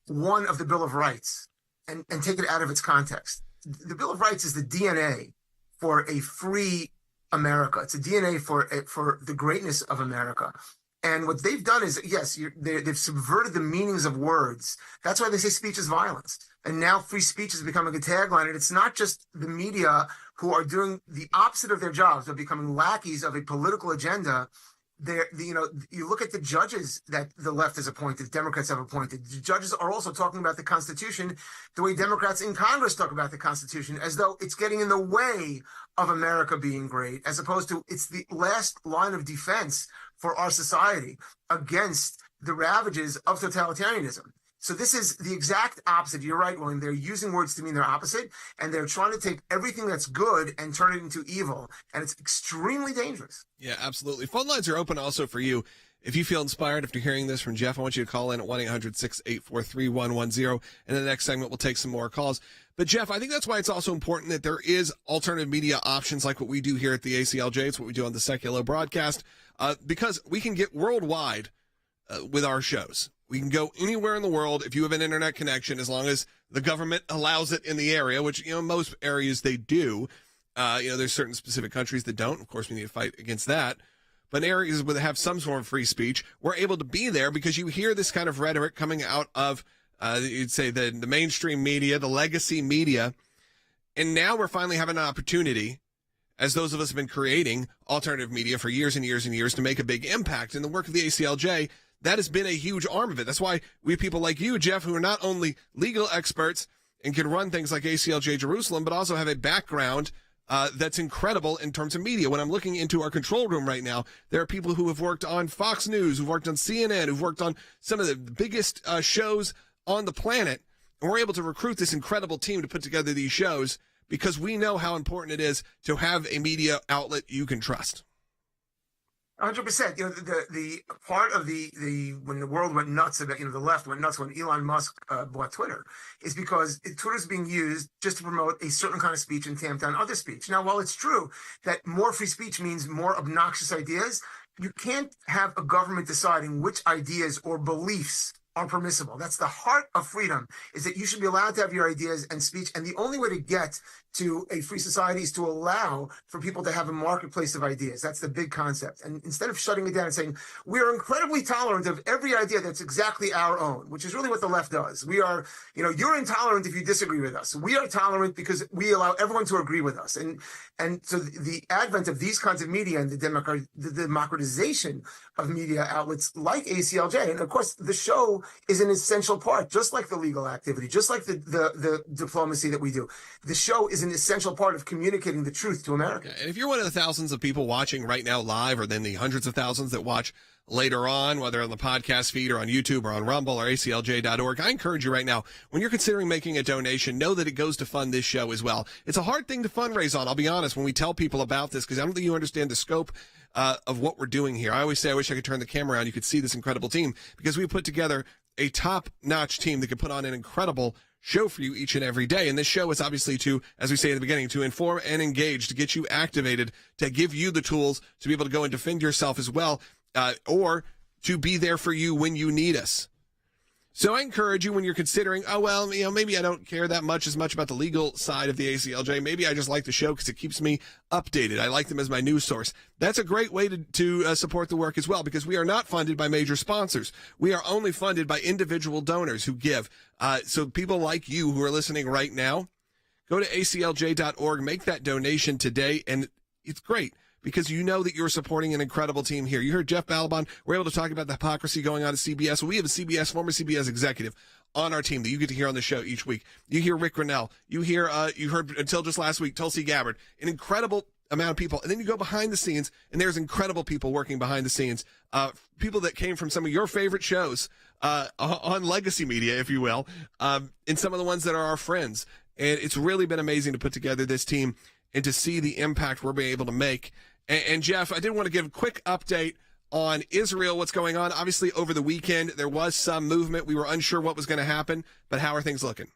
one of the Bill of Rights and take it out of its context. The Bill of Rights is the DNA for a free America. It's a DNA for the greatness of America. And what they've done is, yes, they've subverted the meanings of words. That's why they say speech is violence. And now free speech is becoming a tagline. And it's not just the media who are doing the opposite of their jobs, but becoming lackeys of a political agenda. You look at the judges that the left has appointed, Democrats have appointed. The judges are also talking about the Constitution the way Democrats in Congress talk about the Constitution, as though it's getting in the way of America being great, as opposed to it's the last line of defense for our society against the ravages of totalitarianism. So this is the exact opposite. You're right, William. They're using words to mean their opposite, and they're trying to take everything that's good and turn it into evil, and it's extremely dangerous. Yeah, absolutely. Phone lines are open also for you. If you feel inspired after hearing this from Jeff, I want you to call in at 1-800-684-3110, and in the next segment we'll take some more calls. But Jeff, I think that's why it's also important that there is alternative media options like what we do here at the ACLJ. It's what we do on the Sekulow broadcast, because we can get worldwide with our shows. We can go anywhere in the world if you have an internet connection, as long as the government allows it in the area, which, most areas they do. There's certain specific countries that don't. Of course, we need to fight against that. But in areas where they have some sort of free speech, we're able to be there because you hear this kind of rhetoric coming out of, you'd say, the mainstream media, the legacy media. And now we're finally having an opportunity, as those of us have been creating alternative media for years and years and years, to make a big impact. In the work of the ACLJ, that has been a huge arm of it. That's why we have people like you, Jeff, who are not only legal experts and can run things like ACLJ Jerusalem, but also have a background that's incredible in terms of media. When I'm looking into our control room right now, there are people who have worked on Fox News, who've worked on CNN, who've worked on some of the biggest shows on the planet. And we're able to recruit this incredible team to put together these shows because we know how important it is to have a media outlet you can trust. 100%. The part of the when the world went nuts about, the left went nuts when Elon Musk bought Twitter, is because Twitter's being used just to promote a certain kind of speech and tamp down other speech. Now, while it's true that more free speech means more obnoxious ideas, you can't have a government deciding which ideas or beliefs are permissible. That's the heart of freedom, is that you should be allowed to have your ideas and speech. And the only way to get to a free society is to allow for people to have a marketplace of ideas. That's the big concept. And instead of shutting it down and saying, we are incredibly tolerant of every idea that's exactly our own, which is really what the left does. We are, you're intolerant if you disagree with us. We are tolerant because we allow everyone to agree with us. And so the advent of these kinds of media and the democratization of media outlets like ACLJ, and of course the show is an essential part, just like the legal activity, just like the diplomacy that we do. The show is an essential part of communicating the truth to America. And if you're one of the thousands of people watching right now live, or then the hundreds of thousands that watch later on, whether on the podcast feed or on YouTube or on Rumble or ACLJ.org, I encourage you right now, when you're considering making a donation, know that it goes to fund this show as well. It's a hard thing to fundraise on, I'll be honest, when we tell people about this, because I don't think you understand the scope of what we're doing here. I always say I wish I could turn the camera around. You could see this incredible team, because we put together a top-notch team that can put on an incredible show for you each and every day. And this show is obviously to, as we say at the beginning, to inform and engage, to get you activated, to give you the tools to be able to go and defend yourself as well, or to be there for you when you need us. So I encourage you, when you're considering, maybe I don't care that much about the legal side of the ACLJ. Maybe I just like the show because it keeps me updated. I like them as my news source. That's a great way to support the work as well, because we are not funded by major sponsors. We are only funded by individual donors who give. So people like you who are listening right now, go to aclj.org, make that donation today, and it's great, because you know that you're supporting an incredible team here. You heard Jeff Balaban. We're able to talk about the hypocrisy going on at CBS. Well, we have a former CBS executive on our team that you get to hear on the show each week. You hear Rick Grinnell. You heard until just last week, Tulsi Gabbard, an incredible amount of people. And then you go behind the scenes, and there's incredible people working behind the scenes. People that came from some of your favorite shows on legacy media, if you will, and some of the ones that are our friends. And it's really been amazing to put together this team and to see the impact we're being able to make. And Jeff, I did want to give a quick update on Israel, what's going on. Obviously, over the weekend, there was some movement. We were unsure what was going to happen, but how are things looking?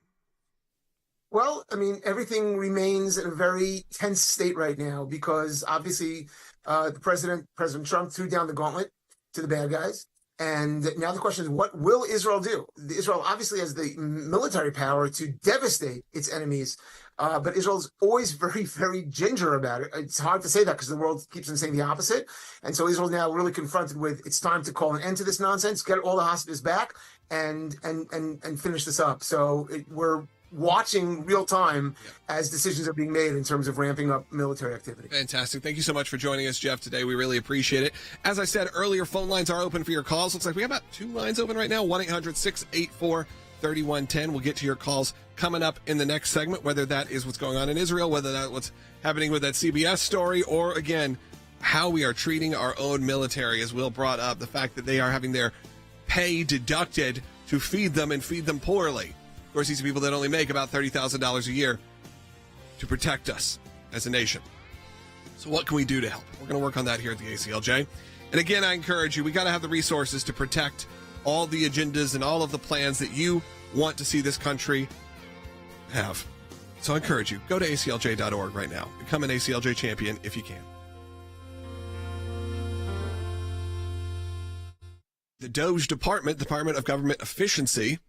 Well, everything remains in a very tense state right now, because obviously President Trump threw down the gauntlet to the bad guys. And now the question is, what will Israel do? Israel obviously has the military power to devastate its enemies, but Israel's always very, very ginger about it. It's hard to say that because the world keeps on saying the opposite. And so Israel's now really confronted with, it's time to call an end to this nonsense, get all the hostages back, and finish this up. So we're watching real time as decisions are being made in terms of ramping up military activity. Fantastic. Thank you so much for joining us, Jeff, today. We really appreciate it. As I said earlier, phone lines are open for your calls. Looks like we have about 2 lines open right now, 1-800-684-3110. We'll get to your calls coming up in the next segment, whether that is what's going on in Israel, whether that's what's happening with that CBS story, or, again, how we are treating our own military, as Will brought up, the fact that they are having their pay deducted to feed them and feed them poorly. Of course, these are people that only make about $30,000 a year to protect us as a nation. So what can we do to help? We're going to work on that here at the ACLJ. And again, I encourage you, we got to have the resources to protect all the agendas and all of the plans that you want to see this country have. So I encourage you, go to aclj.org right now. Become an ACLJ champion if you can. The DOGE Department of Government Efficiency,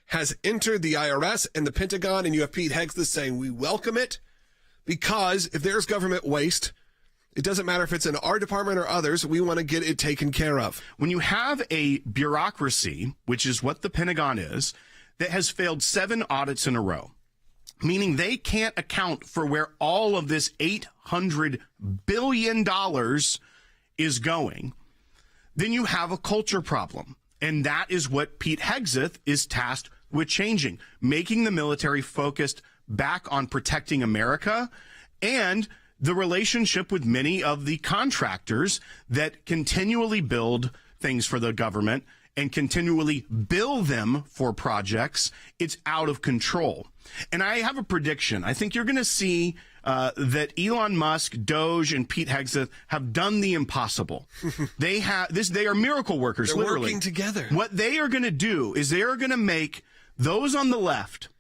has entered the IRS and the Pentagon, and you have Pete Hegseth saying we welcome it, because if there's government waste, it doesn't matter if it's in our department or others, we want to get it taken care of. When you have a bureaucracy, which is what the Pentagon is, that has failed 7 audits in a row, meaning they can't account for where all of this $800 billion is going, then you have a culture problem. And that is what Pete Hegseth is tasked with changing, making the military focused back on protecting America and the relationship with many of the contractors that continually build things for the government and continually bill them for projects. It's out of control. And I have a prediction. I think you're going to see that Elon Musk, DOGE, and Pete Hegseth have done the impossible. They are miracle workers, They're literally. Working together. What they are going to do is they are going to make those on the left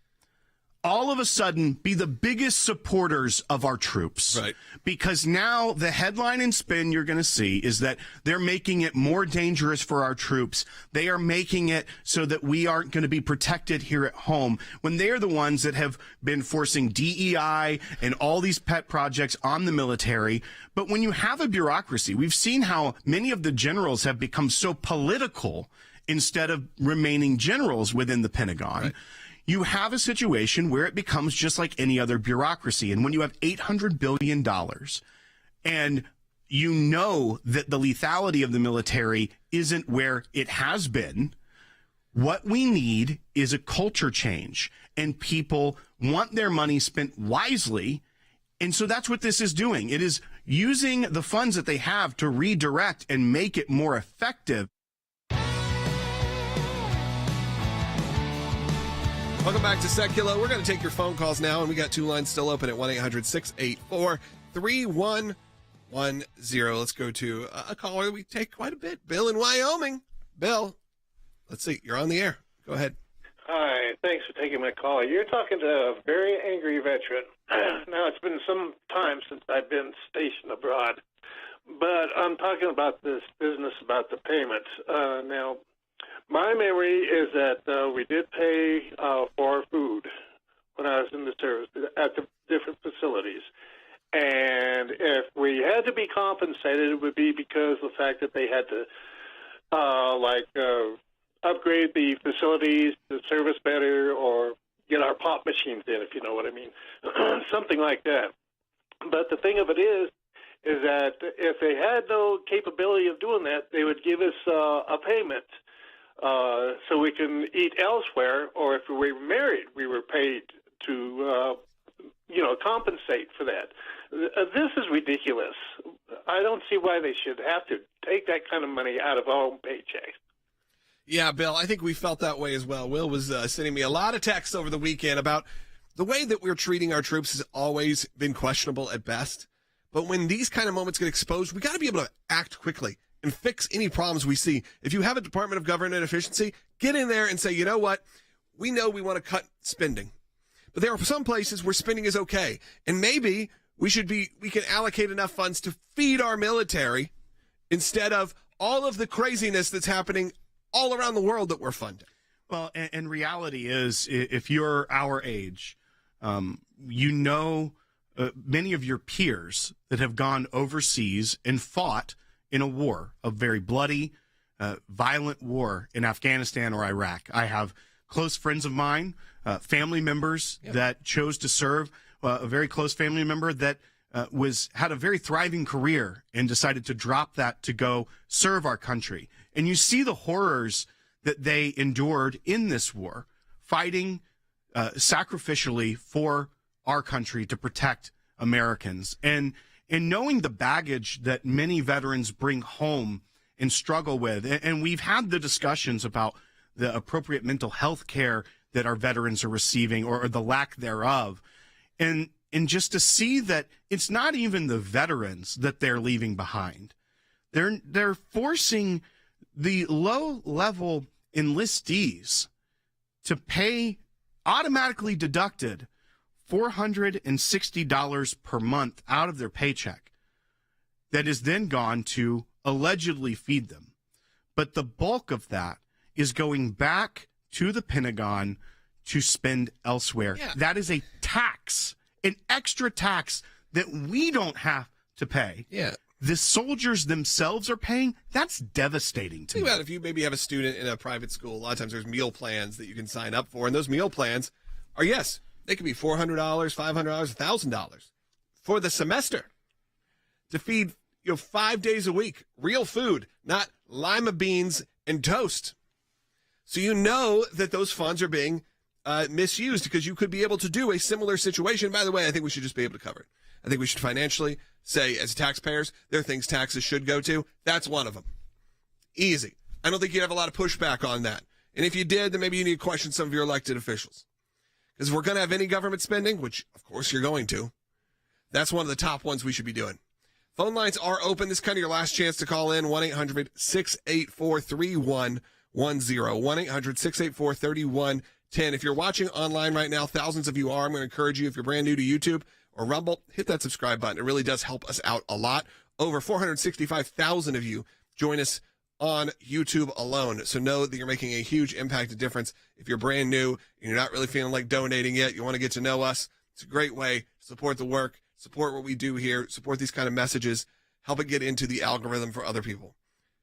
all of a sudden be the biggest supporters of our troops. Right. Because now the headline and spin you're going to see is that they're making it more dangerous for our troops. They are making it so that we aren't going to be protected here at home, when they are the ones that have been forcing DEI and all these pet projects on the military. But when you have a bureaucracy, we've seen how many of the generals have become so political instead of remaining generals within the Pentagon. Right. You have a situation where it becomes just like any other bureaucracy. And when you have $800 billion and you know that the lethality of the military isn't where it has been, what we need is a culture change. And people want their money spent wisely. And so that's what this is doing. It is using the funds that they have to redirect and make it more effective. Welcome back to Sekulow. We're going to take your phone calls now, and we got two lines still open at 1-800-684-3110. Let's go to a caller that we take quite a bit. Bill in Wyoming. Bill, let's see. You're on the air. Go ahead. Hi. Thanks for taking my call. You're talking to a very angry veteran. Now, it's been some time since I've been stationed abroad, but I'm talking about this business about the payments. Now, my memory is that we did pay for food when I was in the service at the different facilities. And if we had to be compensated, it would be because of the fact that they had to, upgrade the facilities to service better or get our pop machines in, if you know what I mean. Something like that. But the thing of it is that if they had no capability of doing that, they would give us a payment. So we can eat elsewhere, or if we were married, we were paid to, compensate for that. This is ridiculous. I don't see why they should have to take that kind of money out of our own paychecks. Yeah, Bill, I think we felt that way as well. Will was sending me a lot of texts over the weekend about the way that we're treating our troops has always been questionable at best. But when these kind of moments get exposed, we got to be able to act quickly and fix any problems we see. If you have a Department of Government Efficiency, get in there and say, you know what? We know we want to cut spending, but there are some places where spending is okay. And maybe we can allocate enough funds to feed our military instead of all of the craziness that's happening all around the world that we're funding. Well, and reality is, if you're our age, many of your peers that have gone overseas and fought in a war, a very bloody, violent war in Afghanistan or Iraq. I have close friends of mine, family members that chose to serve, a very close family member that had a very thriving career and decided to drop that to go serve our country. And you see the horrors that they endured in this war, fighting sacrificially for our country to protect Americans. And knowing the baggage that many veterans bring home and struggle with, and we've had the discussions about the appropriate mental health care that our veterans are receiving or the lack thereof, and just to see that it's not even the veterans that they're leaving behind. They're forcing the low-level enlistees to pay automatically deducted $460 per month out of their paycheck that is then gone to allegedly feed them. But the bulk of that is going back to the Pentagon to spend elsewhere. Yeah. That is a tax, an extra tax that we don't have to pay. Yeah. The soldiers themselves are paying. That's devastating to me. Think about if you maybe have a student in a private school. A lot of times there's meal plans that you can sign up for, and those meal plans are, yes, they could be $400, $500, $1,000 for the semester to feed 5 days a week, real food, not lima beans and toast. So you know that those funds are being misused because you could be able to do a similar situation. By the way, I think we should just be able to cover it. I think we should financially say, as taxpayers, there are things taxes should go to. That's one of them. Easy. I don't think you'd have a lot of pushback on that. And if you did, then maybe you need to question some of your elected officials. Because if we're going to have any government spending, which of course you're going to, that's one of the top ones we should be doing. Phone lines are open. This is kind of your last chance to call in. 1-800-684-3110. 1-800-684-3110. 10. If you're watching online right now, thousands of you are. I'm going to encourage you, if you're brand new to YouTube or Rumble, hit that subscribe button. It really does help us out a lot. Over 465,000 of you join us on YouTube alone. So know that you're making a huge impact and difference. If you're brand new and you're not really feeling like donating yet, you want to get to know us, it's a great way to support the work, support what we do here, support these kind of messages, help it get into the algorithm for other people.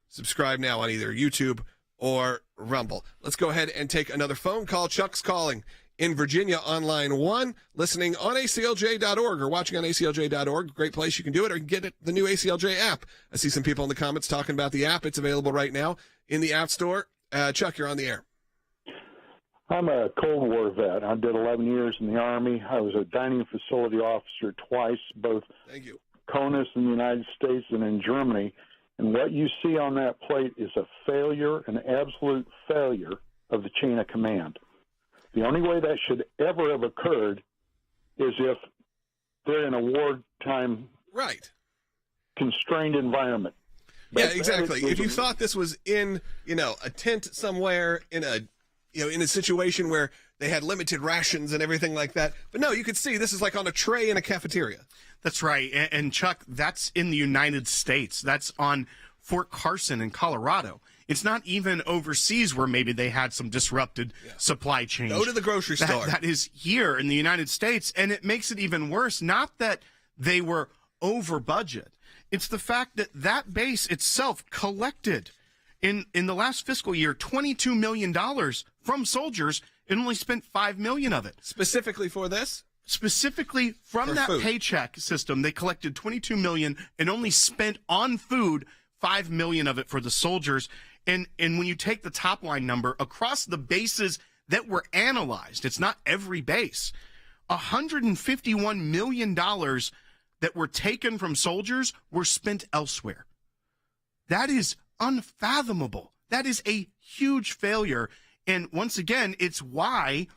Subscribe now on either YouTube or Rumble. Let's go ahead and take another phone call. Chuck's calling in Virginia on line 1, listening on ACLJ.org or watching on ACLJ.org. Great place you can do it, or you can get it, the new ACLJ app. I see some people in the comments talking about the app. It's available right now in the App Store. Chuck, you're on the air. I'm a Cold War vet. I did 11 years in the Army. I was a dining facility officer twice, both Thank you. CONUS in the United States and in Germany. And what you see on that plate is a failure, an absolute failure of the chain of command. The only way that should ever have occurred is if they're in a wartime constrained environment. Yeah, exactly. If you thought this was in, a tent somewhere in a situation where they had limited rations and everything like that. But no, you could see this is like on a tray in a cafeteria. That's right. And Chuck, that's in the United States. That's on Fort Carson in Colorado. It's not even overseas where maybe they had some disrupted supply chain. Go to the grocery store. That is here in the United States. And it makes it even worse. Not that they were over budget. It's the fact that that base itself collected in the last fiscal year $22 million from soldiers and only spent $5 million of it. Specifically for this? Specifically from that paycheck system, they collected $22 million and only spent on food $5 million of it for the soldiers. And when you take the top line number across the bases that were analyzed, it's not every base, $151 million that were taken from soldiers were spent elsewhere. That is unfathomable. That is a huge failure. And once again, it's why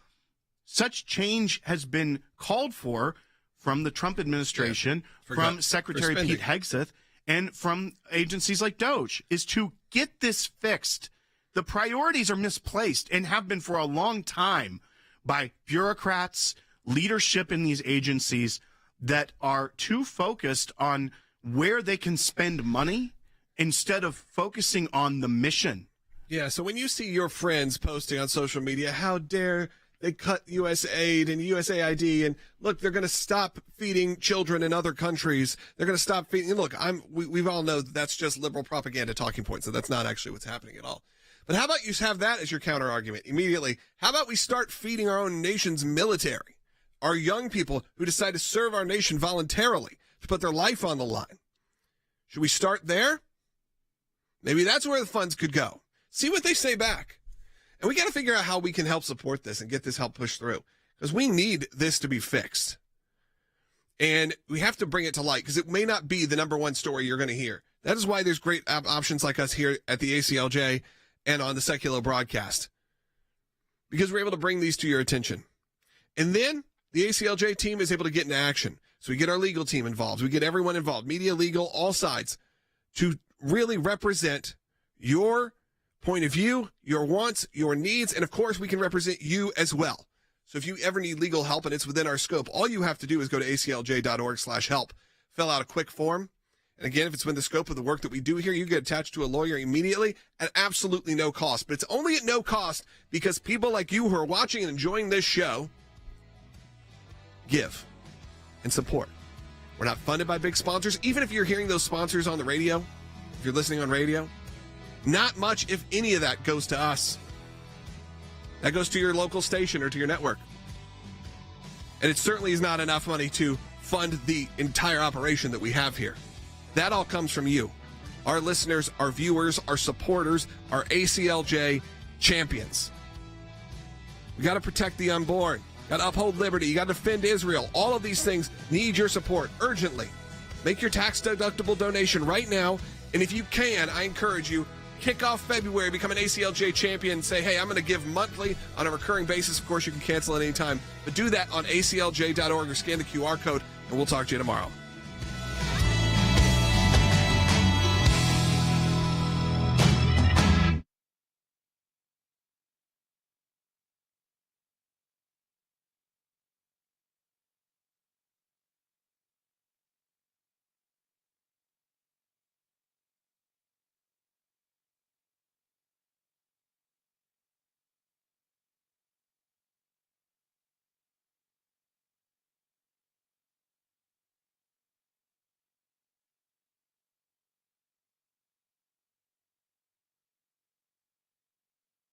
such change has been called for from the Trump administration, from Secretary Pete Hegseth, and from agencies like DOGE, is to get this fixed. The priorities are misplaced and have been for a long time by bureaucrats, leadership in these agencies that are too focused on where they can spend money instead of focusing on the mission. Yeah, so when you see your friends posting on social media, how dare they cut U.S. aid and USAID, and look, they're going to stop feeding children in other countries. They're going to stop feeding. Look, we all know that's just liberal propaganda talking points, so that's not actually what's happening at all. But how about you have that as your counter argument immediately? How about we start feeding our own nation's military, our young people who decide to serve our nation voluntarily, to put their life on the line? Should we start there? Maybe that's where the funds could go. See what they say back. And we got to figure out how we can help support this and get this help pushed through, because we need this to be fixed. And we have to bring it to light, because it may not be the number one story you're going to hear. That is why there's great options like us here at the ACLJ and on the Sekulow broadcast, because we're able to bring these to your attention. And then the ACLJ team is able to get into action. So we get our legal team involved. We get everyone involved, media, legal, all sides, to really represent your point of view, your wants, your needs, and of course we can represent you as well. So if you ever need legal help and it's within our scope, all you have to do is go to aclj.org/help, fill out a quick form. And again, if it's within the scope of the work that we do here, you get attached to a lawyer immediately at absolutely no cost. But it's only at no cost because people like you who are watching and enjoying this show give and support. We're not funded by big sponsors. Even if you're hearing those sponsors on the radio, if you're listening on radio, not much, if any of that, goes to us. That goes to your local station or to your network. And it certainly is not enough money to fund the entire operation that we have here. That all comes from you, our listeners, our viewers, our supporters, our ACLJ champions. We got to protect the unborn. Got to uphold liberty. You got to defend Israel. All of these things need your support urgently. Make your tax-deductible donation right now. And if you can, I encourage you, kick off February, become an ACLJ champion, say, hey, I'm going to give monthly on a recurring basis. Of course, you can cancel at any time. But do that on aclj.org or scan the QR code, and we'll talk to you tomorrow.